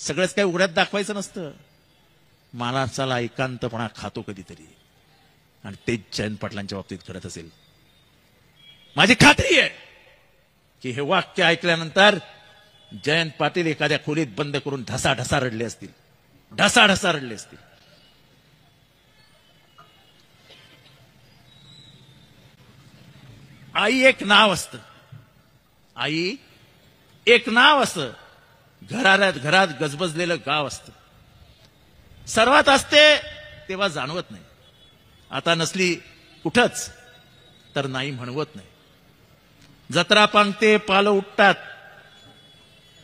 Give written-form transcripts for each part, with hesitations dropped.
सगळंच काही उघड्यात दाखवायचं नसतं. महाराष्ट्राला एकांतपणा खातो कधीतरी, आणि तेच जयंत पाटलांच्या बाबतीत घडत असेल. माझी खात्री आहे की हे वाक्य ऐकल्यानंतर जयंत पाटील एखाद्या खोलीत बंद करून ढसाढसा रडले असतील, ढसाढसा रडले असतील. आई एक नाव असतं, आई एक नाव असतं, घरात गजबजलेलं गाव असतं. सर्वात असते तेव्हा जाणवत नाही, आता नसली कुठंच तर नाही म्हणवत नाही. जत्रा पांगते, पालं उठतात,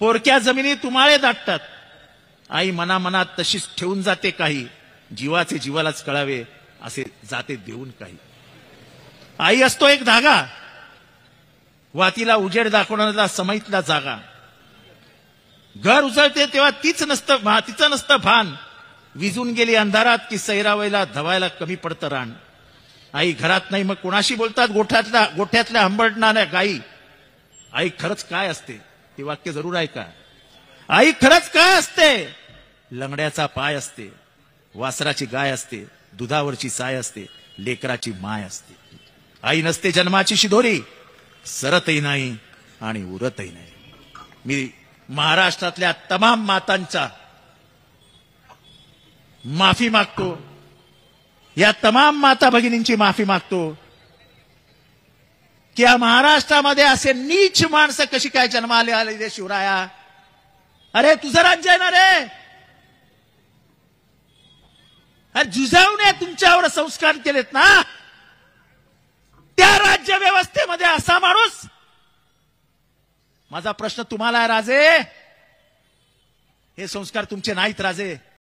पोरक्या जमिनी तुमाळे दाटतात. आई मनामनात तशीच ठेवून जाते काही, जीवाचे जीवालाच कळावे असे जाते देऊन काही. आई असतो एक धागा, वातीला उजेड दाखवणारा समईतला जागा. घर उजळते तेव्हा तिचं नसतं भान, विजून गेली अंधारात की सैरावायला धवायला कमी पडतं रान. आई घरात नाही मग कोणाशी बोलतात गोठ्यातल्या हंबरणाऱ्या गाई. आई खरंच काय असते हे वाक्य जरूर ऐका. आई खरंच काय असते? लंगड्याचा पाय असते, वासराची गाय असते, दुधावरची साय असते, लेकराची माय असते. आई नसते जन्माची शिदोरी, सरतही नाही आणि उरतही नाही. मी महाराष्ट्रातल्या तमाम मातांचा माफी मागतो, या तमाम माता भगिनींची माफी मागतो की या महाराष्ट्रामध्ये असे नीच माणसं कशी काय जन्माला आले रे शिवराया. अरे तुझं राज्य आहे ना रे, जुजावणे तुमच्यावर संस्कार केलेत ना, त्या राज्य व्यवस्थेमध्ये असा माणूस. माझा प्रश्न तुम्हाला आहे राजे, हे संस्कार तुमचे नाहीत राजे.